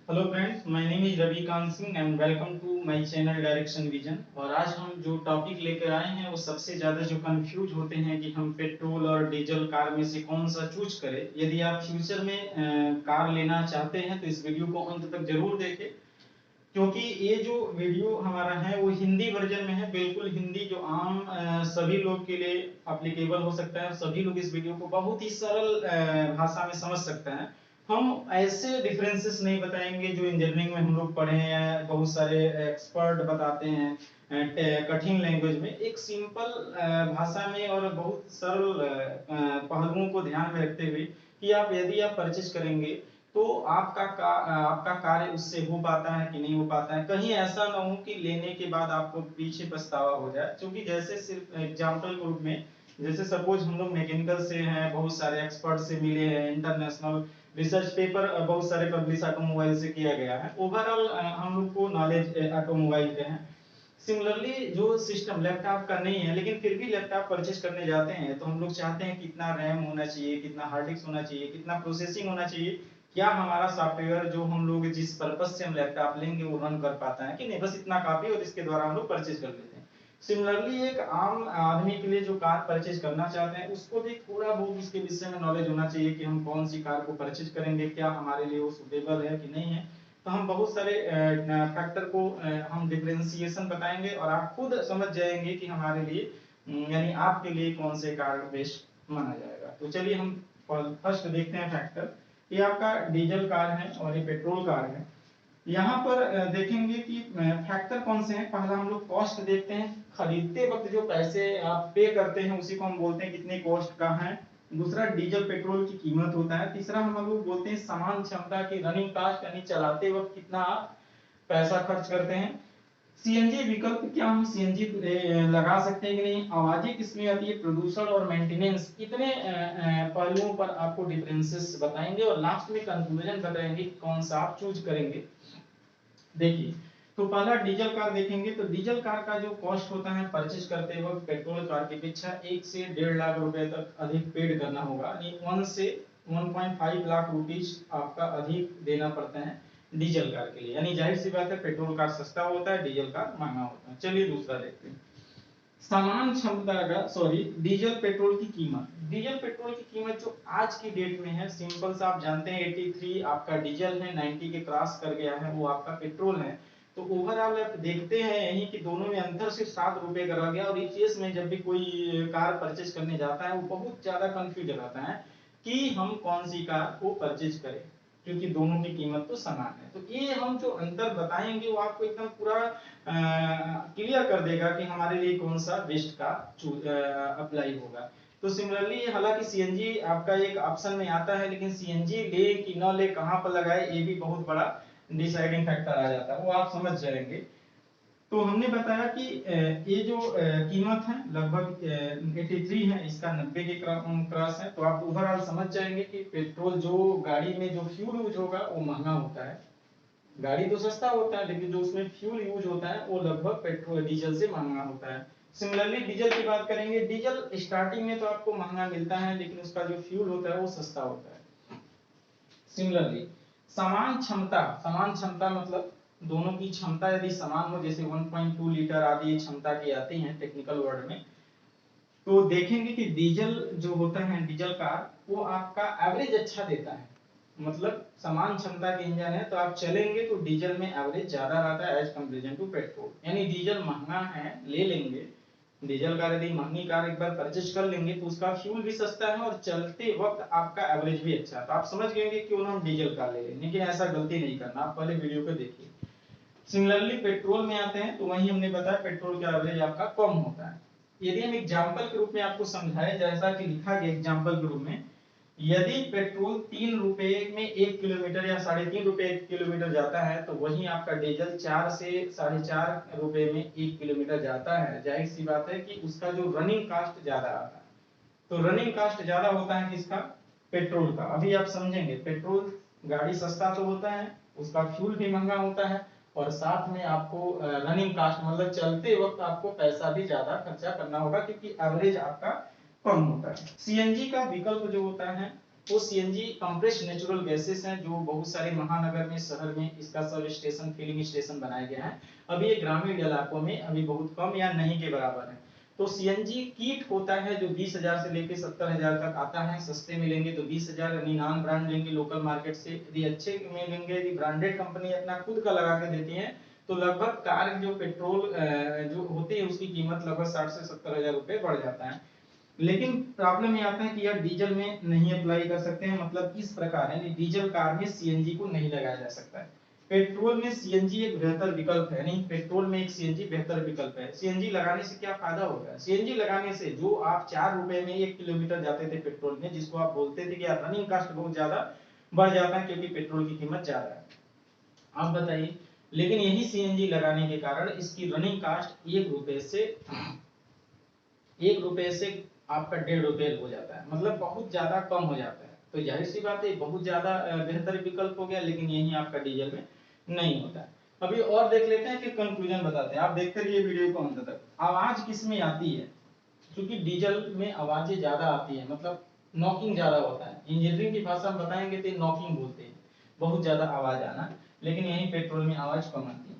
Hello friends, my name is Ravikant Singh and welcome to my channel direction vision. और आज हम जो टॉपिक लेकर आए हैं वो सबसे ज़्यादा जो कंफ्यूज होते हैं कि हम पेट्रोल और डीजल कार में से कौन सा चूज करें। यदि आप फ्यूचर में कार लेना चाहते हैं तो इस वीडियो को अंत तक जरूर देखें, क्योंकि ये जो वीडियो हमारा है वो हिंदी वर्जन में है, बिल्कुल हिंदी, जो आम सभी लोग के लिए अप्लीकेबल हो सकता है। सभी लोग इस वीडियो को बहुत ही सरल भाषा में समझ सकते हैं। हम ऐसे डिफरेंसेस नहीं बताएंगे जो इंजीनियरिंग में हम लोग पढ़े हैं, बहुत सारे एक्सपर्ट बताते हैं कठिन लैंग्वेज में। एक सिंपल भाषा में और बहुत सरल पहलुओं को ध्यान में रखते हुए कि आप यदि आप परचेज करेंगे तो आपका कार्य उससे हो पाता है कि नहीं हो पाता है। कहीं ऐसा ना हो कि लेने के बाद आपको पीछे पछतावा हो जाए। क्योंकि जैसे सिर्फ एग्जांपल के रूप में, जैसे सपोज हम लोग मैकेनिकल से हैं, बहुत सारे एक्सपर्ट से मिले हैं, इंटरनेशनल रिसर्च पेपर बहुत सारे पब्लिश ऑटोमोबाइल से किया गया है। ओवरऑल हम लोग को नॉलेज ऑटोमोबाइल के हैं। सिमिलरली जो सिस्टम लैपटॉप का नहीं है, लेकिन फिर भी लैपटॉप परचेज करने जाते हैं तो हम लोग चाहते हैं कितना रैम होना चाहिए, कितना हार्ड डिस्क होना चाहिए, कितना प्रोसेसिंग होना चाहिए, क्या हमारा सॉफ्टवेयर जो हम लोग जिस पर्पज से हम लैपटॉप लेंगे वो रन कर पाता है कि नहीं। बस इतना काफी और इसके द्वारा हम लोग परचेज कर लेते हैं। सिमिलरली एक आम आदमी के लिए जो कार परचेज करना चाहते हैं उसको भी थोड़ा बहुत इसके विषय में नॉलेज होना चाहिए कि हम कौन सी कार को परचेज करेंगे, क्या हमारे लिए वो सुटेबल है कि नहीं है। तो हम बहुत सारे फैक्टर को हम डिफरेंशिएशन बताएंगे और आप खुद समझ जाएंगे कि हमारे लिए यानी आपके लिए कौन से कार बेस्ट माना जाएगा। तो चलिए हम फर्स्ट देखते हैं फैक्टर। ये आपका डीजल कार है और ये पेट्रोल कार है। यहाँ पर देखेंगे कि फैक्टर कौन से हैं। पहला हम लोग कॉस्ट देखते हैं, खरीदते वक्त जो पैसे आप पे करते हैं उसी को हम बोलते हैं कितने कॉस्ट का है। दूसरा डीजल पेट्रोल की कीमत होता है। तीसरा हम लोग बोलते हैं समान क्षमता की रनिंग कॉस्ट, यानी चलाते वक्त कितना आप पैसा खर्च करते हैं। सीएनजी विकल्प, क्या हम सीएनजी लगा सकते हैं कि नहीं, आवाजें किसमें आती है, प्रदूषण और मेंटेनेंस, इतने पहलुओं पर आपको डिफरेंसेस बताएंगे और लास्ट में कंक्लूजन बताएंगे कौन सा आप चूज करेंगे। देखिए, तो पहला डीजल कार देखेंगे तो डीजल कार का जो कॉस्ट होता है परचेज करते वक्त पेट्रोल कार की अपेक्षा 1 से 1.5 लाख रुपए तक अधिक पेड करना होगा, यानी 1 से 1.5 लाख रुपीस आपका अधिक देना पड़ता है डीजल कार के लिए। यानी जाहिर सी बात है पेट्रोल कार सस्ता होता है, डीजल कार महंगा होता है। चलिए दूसरा देखते हैं। समान क्षमता का डीजल पेट्रोल की कीमत। डीजल पेट्रोल की कीमत जो आज की डेट में है, सिंपल सा आप जानते हैं 83 आपका डीजल है, 90 के क्रॉस कर गया है वो आपका पेट्रोल है। तो ओवरऑल आप देखते हैं यही कि दोनों में अंतर सिर्फ 7 रुपए का रह गया। और इस में जब भी कोई कार परचेज करने जाता है वो बहुत ज्यादा कंफ्यूज रहता है कि हम कौन सी कार को परचेज करें, क्योंकि दोनों की कीमत तो समान है। तो ये हम जो अंतर बताएंगे वो आपको एकदम पूरा क्लियर कर देगा कि हमारे लिए कौन सा बेस्ट का अप्लाई होगा। तो सिमिलरली हालांकि सीएनजी आपका एक ऑप्शन में आता है, लेकिन सीएनजी ले कि न ले, कहां पर लगाए, ये भी बहुत बड़ा डिसाइडिंग फैक्टर आ जाता है, वो आप समझ जाएंगे। तो हमने बताया कि ये जो कीमत है लगभग 83 है, इसका 90 के क्रॉस है। तो आप ओवरऑल समझ जाएंगे कि पेट्रोल जो गाड़ी में जो फ्यूल यूज होगा वो महंगा होता है। गाड़ी तो सस्ता होता है लेकिन जो उसमें फ्यूल यूज होता है वो लगभग पेट्रोल डीजल से महंगा होता है। सिमिलरली डीजल की बात करेंगे, डीजल स्टार्टिंग में तो आपको महंगा मिलता है लेकिन उसका जो फ्यूल होता है वो सस्ता होता है। सिमिलरली समान क्षमता मतलब दोनों की क्षमता यदि समान हो, जैसे 1.2 लीटर आदि क्षमता की आती है टेक्निकल वर्ड में, तो देखेंगे कि डीजल जो होता है डीजल कार वो आपका एवरेज अच्छा देता है। मतलब समान क्षमता के इंजन है तो आप चलेंगे तो डीजल में एवरेज ज्यादा रहता है एज कंपेरिजन टू पेट्रोल। यानी डीजल महंगा है, ले लेंगे डीजल कार, यदि महंगी कार एक बार परचेज कर लेंगे तो उसका फ्यूल भी सस्ता है और चलते वक्त आपका एवरेज भी अच्छा है। तो आप समझ गए क्यों ना हम डीजल कार ले लें, लेकिन ऐसा गलती नहीं करना, आप पहले वीडियो को देखिए। सिमिलरली पेट्रोल में आते हैं तो वही हमने बताया पेट्रोल का एवरेज आपका कम होता है। यदि हम एग्जांपल के रूप में आपको समझाएं, जैसा कि लिखा गया एग्जांपल के रूप में, यदि पेट्रोल 3 रुपए में 1 किलोमीटर या 3.5 रुपए 1 किलोमीटर जाता है तो वहीं आपका डीजल 4 से 4.5 रुपए में 1 किलोमीटर जाता है। जाहिर सी बात है कि उसका जो रनिंग कॉस्ट ज्यादा आता है। तो रनिंग कॉस्ट ज्यादा होता है किसका, पेट्रोल का। अभी आप समझेंगे पेट्रोल गाड़ी सस्ता तो होता है, उसका फ्यूल भी महंगा होता है और साथ में आपको रनिंग कॉस्ट मतलब चलते वक्त आपको पैसा भी ज्यादा खर्चा करना होगा क्योंकि एवरेज आपका कम होता है। सीएनजी का विकल्प जो होता है वो सीएनजी कंप्रेस्ड नेचुरल गैसेस हैं जो बहुत सारे महानगर में, शहर में इसका सब स्टेशन, फिलिंग स्टेशन बनाए गए हैं। अभी ये ग्रामीण इलाकों में अभी बहुत कम या नहीं के बराबर है। तो सीएनजी किट होता है जो 20,000 से लेकर 70,000 तक आता है। सस्ते में लेंगे तो 20,000, यानी नॉन ब्रांड लेंगे लोकल मार्केट से। यदि अच्छे में लेंगे, यदि ब्रांडेड कंपनी अपना खुद का लगा के देती है, तो लगभग कार जो पेट्रोल जो होती है उसकी कीमत लगभग 60 से 70,000 रुपए बढ़ जाता है। लेकिन प्रॉब्लम ये आता है कि यह डीजल में नहीं अप्लाई कर सकते हैं। मतलब इस प्रकार है, डीजल कार में सीएनजी को नहीं लगाया जा सकता है। पेट्रोल में सीएनजी एक बेहतर विकल्प है। नहीं, पेट्रोल में एक सीएनजी बेहतर विकल्प है। सीएनजी लगाने से क्या फायदा होगा? सीएनजी लगाने से जो आप 4 रुपए में 1 किलोमीटर जाते थे पेट्रोल में, जिसको आप बोलते थे कि यार रनिंग कॉस्ट बहुत ज्यादा बढ़ जाता है क्योंकि पेट्रोल की कीमत ज्यादा है। आप बताइए, लेकिन यही सीएनजी लगाने के कारण इसकी रनिंग कॉस्ट 1 रुपए से आपका 1.5 रुपए हो जाता है। मतलब बहुत ज्यादा कम हो जाता है। तो जाहिर सी बात है बहुत ज्यादा बेहतर विकल्प हो गया, लेकिन यही आपका डीजल में नहीं होता है। अभी और देख लेते हैं, फिर कंक्लूजन बताते हैं। आप देखते रहिए वीडियो को अंत तक। आवाज किस में आती है? क्योंकि डीजल में आवाजें ज्यादा आती है, मतलब नॉकिंग ज्यादा होता है। इंजीनियरिंग की भाषा में बताएंगे तो नॉकिंग बोलते हैं, बहुत ज्यादा आवाज आना। लेकिन यही पेट्रोल में आवाज कम आती है।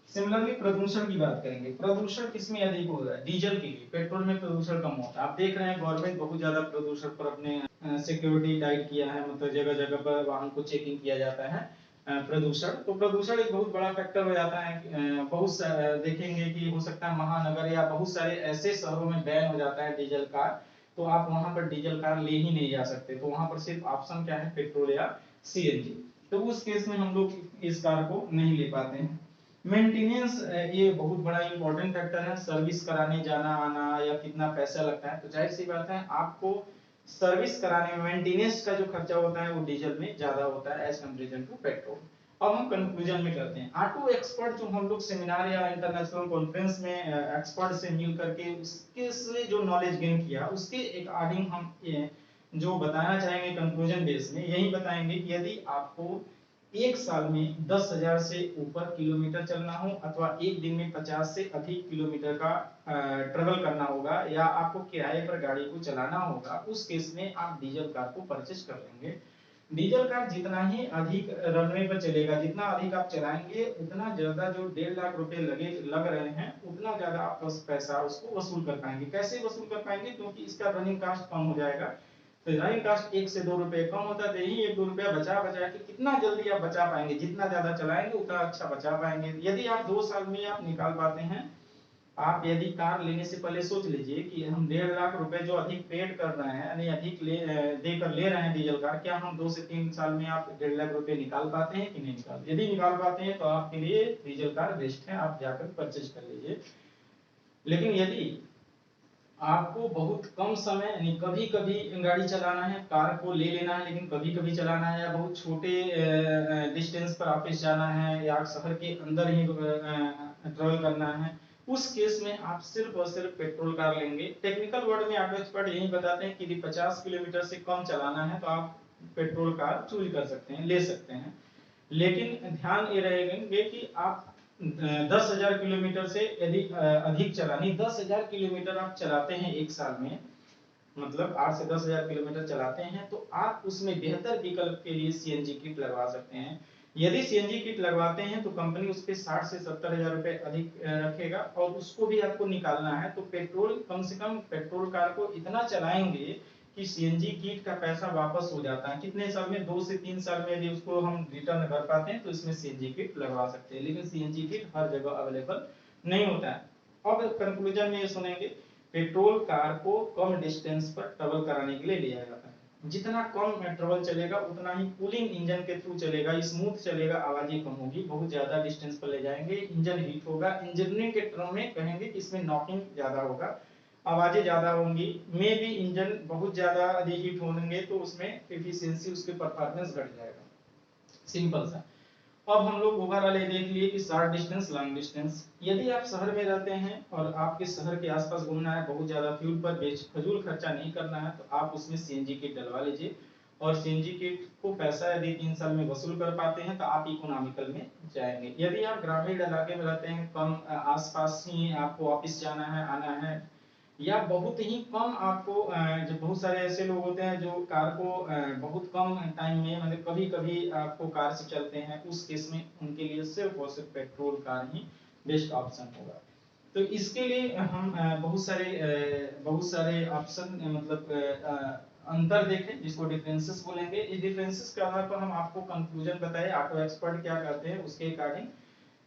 सिमिलरली प्रदूषण की बात करेंगे। प्रदूषण किसमें अधिक हो रहा है? डीजल के लिए। पेट्रोल में प्रदूषण कम होता है। आप देख रहे हैं गवर्नमेंट बहुत ज्यादा प्रदूषण पर अपने सिक्योरिटी टाइट किया है, मतलब जगह जगह पर वाहन को चेकिंग किया जाता है। प्रदूषण, तो प्रदूषण एक बहुत बड़ा फैक्टर हो जाता है। बहुत देखेंगे कि हो सकता है महानगर या बहुत सारे ऐसे शहरों में बैन हो जाता है डीजल कार, तो आप वहां पर डीजल कार ले ही नहीं जा सकते। तो वहां पर सिर्फ ऑप्शन क्या है? पेट्रोल या सीएनजी। तो उस केस में हम लोग इस कार को नहीं ले पाते हैं। मेंटेनेंस, ये बहुत बड़ा इंपॉर्टेंट फैक्टर है। सर्विस कराने जाना आना या कितना पैसा लगता है, तो जाहिर सी बात है आपको सर्विस कराने में मेंटेनेंस का जो खर्चा होता है वो डीजल में ज्यादा होता है एज कंपैरिजन टू पेट्रोल। अब हम कंक्लूजन में करते हैं। ऑटो एक्सपर्ट जो हम लोग सेमिनार या इंटरनेशनल कॉन्फ्रेंस में एक्सपर्ट से मिल करके उसके से जो नॉलेज गेन किया, उसके अकॉर्डिंग हम जो बताना चाहेंगे कंक्लूजन बेस में, यही बताएंगे कि यदि आपको 1 साल में 10,000 से ऊपर किलोमीटर चलना हो, अथवा एक दिन में 50 से अधिक किलोमीटर का ट्रेवल करना होगा, या आपको किराए पर गाड़ी को चलाना होगा, उस केस में आप डीजल कार को परचेज कर लेंगे। डीजल कार जितना ही अधिक रनवे पर चलेगा, जितना अधिक आप चलाएंगे, उतना ज्यादा जो 1.5 लाख रुपए लग रहे हैं, उतना ज्यादा आप उस पैसा उसको वसूल कर पाएंगे। कैसे वसूल कर पाएंगे? क्योंकि इसका रनिंग कॉस्ट कम हो जाएगा। तो रनिंग कॉस्ट 1 से 2 रुपए कम होता है, तो यही 1-2 रुपया बचा बचा के कितना जल्दी आप बचा पाएंगे, जितना ज्यादा चलाएंगे उतना अच्छा बचा पाएंगे। यदि आप 2 साल में आप निकाल पाते हैं, आप यदि कार लेने से पहले सोच लीजिए कि हम 1.5 लाख रुपए जो अधिक पेड कर रहे हैं, यानी अधिक देकर ले रहे हैं डीजल कार, क्या हम 2 से 3 साल में आप 1.5 लाख रुपए निकाल पाते हैं कि नहीं निकाल? यदि निकाल पाते हैं तो आपके लिए डीजल कार बेस्ट है, आप जाकर परचेज कर लीजिए। लेकिन यदि आपको बहुत कम समय, यानी कभी कभी गाड़ी चलाना है, कार को ले लेना है लेकिन कभी कभी चलाना है, या बहुत छोटे डिस्टेंस पर ऑफिस जाना है, या शहर के अंदर ही ट्रेवल करना है, उस केस में आप सिर्फ और सिर्फ पेट्रोल कार लेंगे। टेक्निकल वर्ड में ऑटो एक्सपर्ट यही बताते हैं कि यदि 50 किलोमीटर से कम चलाना है तो आप पेट्रोल कार चूज कर सकते हैं, ले सकते हैं। लेकिन ध्यान ये रहेंगे कि आप 10,000 किलोमीटर से यदि अधिक चलानी, 10,000 किलोमीटर आप चलाते हैं 1 साल में, मतलब 8 से 10,000 किलोमीटर चलाते हैं, तो आप उसमें बेहतर विकल्प के लिए सीएनजी किट लगवा सकते हैं। यदि सीएनजी किट लगवाते हैं तो कंपनी उस पे 60 से 70,000 रुपए अधिक रखेगा, और उसको भी आपको निकालना है तो पेट्रोल, कम से कम पेट्रोल कार को इतना चलाएंगे कि सीएनजी किट का पैसा वापस हो जाता है। कितने साल में? 2 से 3 साल में यदि उसको हम रिटर्न कर पाते हैं तो इसमें सीएनजी किट लगवा सकते हैं। लेकिन सीएनजी किट हर जगह अवेलेबल नहीं होता है। अब कंक्लूजन में ये सुनेंगे, पेट्रोल कार को कम डिस्टेंस पर ट्रेवल कराने के लिए लिया जाता है। जितना कम ट्रेवल चलेगा उतना ही कूलिंग इंजन के थ्रू चलेगा, स्मूथ चलेगा, आवाजें कम होगी। बहुत ज्यादा डिस्टेंस पर ले जाएंगे, इंजन हीट होगा। इंजीनियरिंग के टर्म में कहेंगे कि इसमें नॉकिंग ज्यादा होगा, आवाजें ज्यादा होंगी, मे भी इंजन बहुत ज्यादा रीहीट होंगे तो उसमें एफिशिएंसी, उसके परफॉर्मेंस घट जाएगा। सिंपल सा। अब हम लोग ओवरऑल ये देख लिए कि शॉर्ट डिस्टेंस, लॉन्ग डिस्टेंस। यदि आप शहर में रहते हैं और आपके शहर के आसपास घूमना है, बहुत ज्यादा फ्यूल पर बेफजूल खर्चा नहीं करना है, तो आप उसमें सीएनजी किट डलवा लीजिए। और सीएनजी किट को पैसा यदि 3 साल में वसूल कर पाते हैं तो आप इकोनॉमिकल में जाएंगे। यदि आप ग्रामीण इलाके में रहते हैं, कम आसपास ही आपको ऑफिस जाना है, आना है, या बहुत ही कम आपको जो बहुत सारे ऐसे लोग होते हैं जो कार को बहुत कम टाइम में मतलब कभी कभी आपको कार से चलते हैं, उस केस में उनके लिए सिर्फ और सिर्फ पेट्रोल कार ही बेस्ट ऑप्शन होगा। तो इसके लिए हम बहुत सारे ऑप्शन मतलब अंतर देखें जिसको डिफरेंसेस बोलेंगे। इस डिफरेंसेस के आधार पर हम आपको कंक्लूजन बताए ऑटो एक्सपर्ट क्या कहते हैं उसके अकॉर्डिंग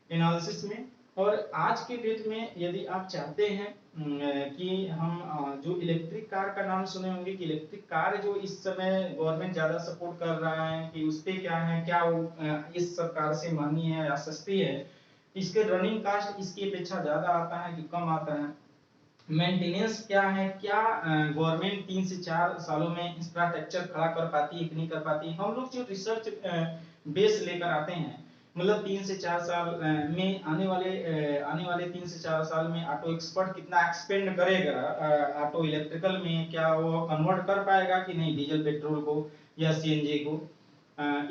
एनालिसिस में। और आज के डेट में यदि आप चाहते हैं कि हम जो इलेक्ट्रिक कार का नाम सुने होंगे कि इलेक्ट्रिक कार जो इस समय गवर्नमेंट ज्यादा सपोर्ट कर रहा है कि उस पे क्या है, क्या वो इस सब कार से महंगी है या सस्ती है, इसके रनिंग कास्ट इसकी अपेक्षा ज्यादा आता है कि कम आता है, मेंटेनेंस क्या है, क्या गवर्नमेंट 3 से 4 सालों में इंफ्रास्ट्रक्चर खड़ा कर पाती है कि नहीं कर पाती है। हम लोग जो रिसर्च बेस लेकर आते हैं मतलब 3 से 4 साल में आने वाले 3 से 4 साल में ऑटो एक्सपर्ट कितना एक्सपेंड करेगा ऑटो इलेक्ट्रिकल में, क्या वो कन्वर्ट कर पाएगा कि नहीं डीजल पेट्रोल को या सीएनजी को,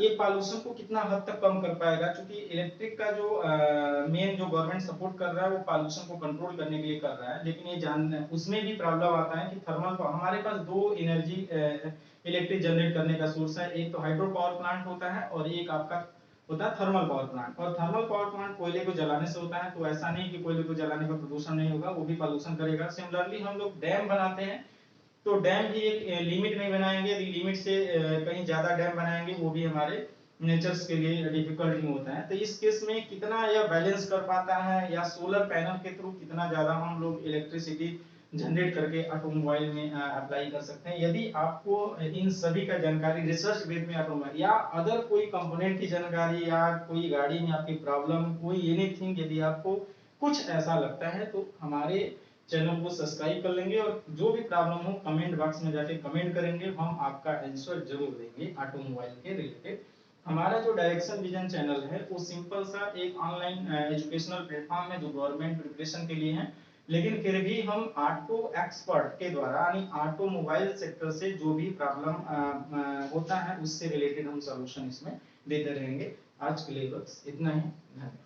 ये पॉल्यूशन को कितना हद तक कम कर पाएगा। क्योंकि इलेक्ट्रिक का जो मेन जो गवर्नमेंट सपोर्ट कर रहा है वो पॉल्यूशन को कंट्रोल करने के लिए कर रहा है, लेकिन ये जान उसमें भी प्रॉब्लम आता है कि थर्मल हमारे पास दो एनर्जी इलेक्ट्रिक जनरेट करने का सोर्स है, एक तो हाइड्रो पावर प्लांट होता है और एक आपका होता है थर्मल पावर प्लांट। और थर्मल पावर प्लांट कोयले को जलाने से होता है, तो ऐसा नहीं कि कोयले को जलाने पर प्रदूषण नहीं होगा, वो भी पॉल्यूशन करेगा। सिमिलरली हम लोग डैम बनाते हैं तो डैम भी एक लिमिट में बनाएंगे, यदि लिमिट से कहीं ज्यादा डैम बनाएंगे वो भी हमारे नेचर्स के लिए डिफिकल्टी होता है। तो इस केस में कितना यह बैलेंस कर पाता है या सोलर पैनल के थ्रू कितना ज्यादा हम लोग इलेक्ट्रिसिटी जनरेट करके ऑटोमोबाइल में अप्लाई कर सकते हैं। यदि आपको इन सभी का जानकारी रिसर्च बेस में ऑटोमोबाइल या अदर कोई कंपोनेंट की जानकारी या कोई गाड़ी में आपकी प्रॉब्लम कोई एनीथिंग यदि आपको कुछ ऐसा लगता है तो हमारे चैनल को सब्सक्राइब कर लेंगे और जो भी प्रॉब्लम हो कमेंट बॉक्स में जाके कमेंट करेंगे, हम आपका आंसर जरूर देंगे ऑटोमोबाइल के रिलेटेड। हमारा जो डायरेक्शन विजन चैनल है वो सिंपल सा एक ऑनलाइन एजुकेशनल प्लेटफॉर्म है जो गवर्नमेंट प्रिपरेशन के लिए है, लेकिन फिर भी हम ऑटो एक्सपर्ट के द्वारा यानी ऑटोमोबाइल सेक्टर से जो भी प्रॉब्लम होता है उससे रिलेटेड हम सॉल्यूशन इसमें देते रहेंगे। आज के लिए बस इतना ही, धन्यवाद।